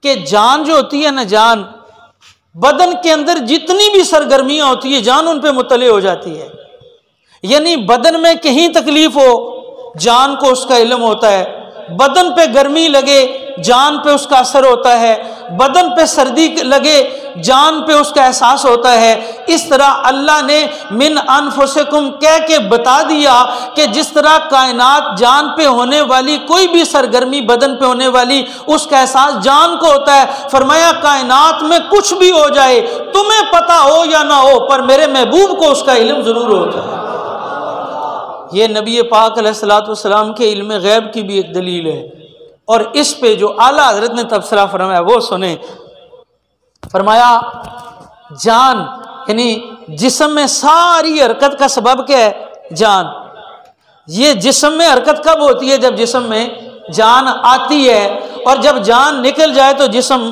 کہ جان جو ہوتی ہے نا، جان بدن کے اندر جتنی بھی سرگرمیاں ہوتی ہے جان ان پہ مطلع ہو جاتی ہے. یعنی بدن میں کہیں تکلیف ہو جان کو اس کا علم ہوتا ہے، بدن پہ گرمی لگے جان پہ اس کا اثر ہوتا ہے، بدن پہ سردی لگے جان پہ اس کا احساس ہوتا ہے. اس طرح اللہ نے من انفسکم کہہ کے بتا دیا کہ جس طرح کائنات جان پہ ہونے والی کوئی بھی سرگرمی بدن پہ ہونے والی اس کا احساس جان کو ہوتا ہے. فرمایا کائنات میں کچھ بھی ہو جائے تمہیں پتہ ہو یا نہ ہو پر میرے محبوب کو اس کا علم ضرور ہوتا ہے. یہ نبی پاک علیہ الصلوۃ والسلام کے علم غیب کی بھی ایک دلیل ہے. اور اس پہ جو اعلیٰ حضرت نے تبصرہ فرمایا وہ سنیں. فرمایا جان یعنی جسم میں ساری حرکت کا سبب کیا ہے؟ جان. یہ جسم میں حرکت کب ہوتی ہے؟ جب جسم میں جان آتی ہے، اور جب جان نکل جائے تو جسم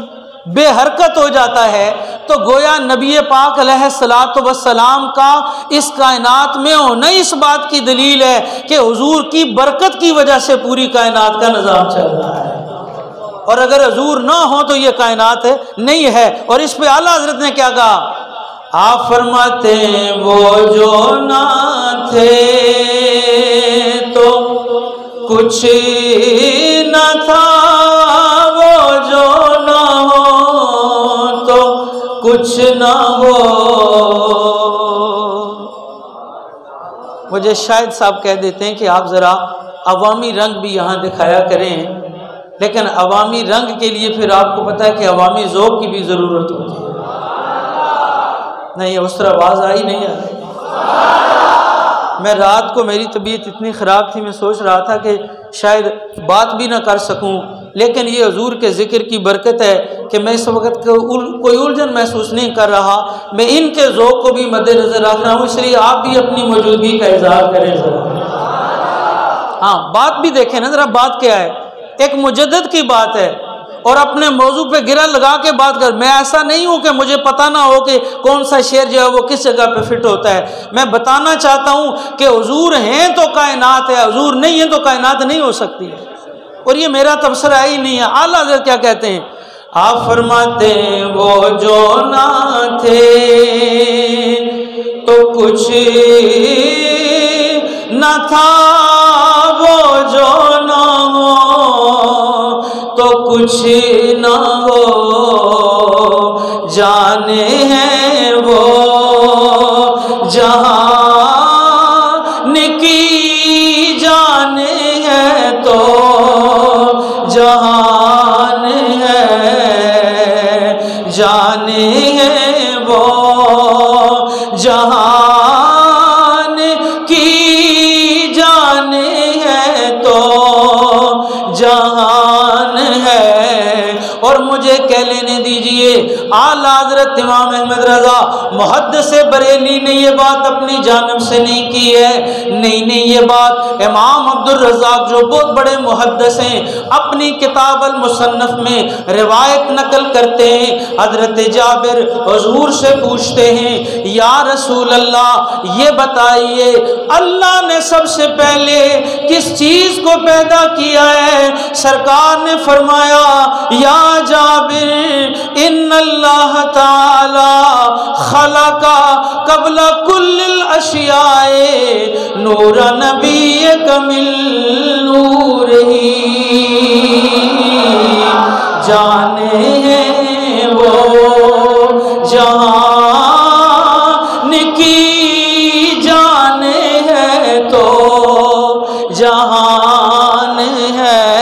بے حرکت ہو جاتا ہے. تو گویا نبی پاک علیہ الصلوۃ والسلام کا اس کائنات میں ہونا اس بات کی دلیل ہے کہ حضور کی برکت کی وجہ سے پوری کائنات کا نظام چل رہا ہے، اور اگر حضور نہ ہو تو یہ کائنات نہیں ہے. اور اس پہ اعلیٰ حضرت نے کیا کہا؟ آپ فرماتے ہیں وہ جو نہ تھے تو کچھ نہ تھا، وہ جو نہ ہو تو کچھ نہ ہو. مجھے شاہد صاحب کہہ دیتے ہیں کہ آپ ذرا عوامی رنگ بھی یہاں دکھایا کریں، لیکن عوامی رنگ کے لیے پھر آپ کو پتہ ہے کہ عوامی ذوق کی بھی ضرورت ہوتی ہے. نہیں اس طرح آواز آئی نہیں آ رہی. میں رات کو میری طبیعت اتنی خراب تھی، میں سوچ رہا تھا کہ شاید بات بھی نہ کر سکوں، لیکن یہ حضور کے ذکر کی برکت ہے کہ میں اس وقت کوئی الجھن محسوس نہیں کر رہا. میں ان کے ذوق کو بھی مد نظر رکھ رہا ہوں، اس لیے آپ بھی اپنی موجودگی کا اظہار کریں ذرا. ہاں بات بھی دیکھیں نا ذرا، بات کیا ہے؟ ایک مجدد کی بات ہے اور اپنے موضوع پہ گرہ لگا کے بات کر. میں ایسا نہیں ہوں کہ مجھے پتہ نہ ہو کہ کون سا شعر جو ہے وہ کس جگہ پہ فٹ ہوتا ہے. میں بتانا چاہتا ہوں کہ حضور ہیں تو کائنات ہے، حضور نہیں ہے تو کائنات نہیں ہو سکتی ہے. اور یہ میرا تبصرہ ہی نہیں ہے. اعلیٰ حضرت کیا کہتے ہیں؟ آپ فرماتے ہیں وہ جو نہ تھے تو کچھ نہ تھا، وہ جو نہ ہو تو کچھ نہ ہو. جانے ہیں وہ جہان کی جانے ہیں تو جہان ہے، جانے ہیں وہ جہان کی جانے ہیں تو جہان ہے. اور مجھے کہہ لینے دیجئے اعلیٰ حضرت امام احمد رضا محدث بریلی نے یہ بات اپنی جانب سے نہیں کی ہے. نہیں یہ بات امام عبد الرزاق جو بہت بڑے محدث ہیں اپنی کتاب المصنف میں روایت نقل کرتے ہیں. حضرت جابر حضور سے پوچھتے ہیں یا رسول اللہ یہ بتائیے اللہ نے سب سے پہلے کس چیز کو پیدا کیا ہے؟ سرکار نے فرمایا یا جابر ان اللہ تعالی خلق قبل کل الاشیاء نور نبی کمل نور ہی. جانے ہیں وہ جہان کی جانے ہیں تو جہان ہے،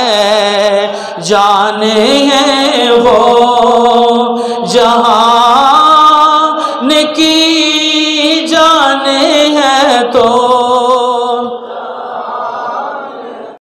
جانے ہیں وہ جہان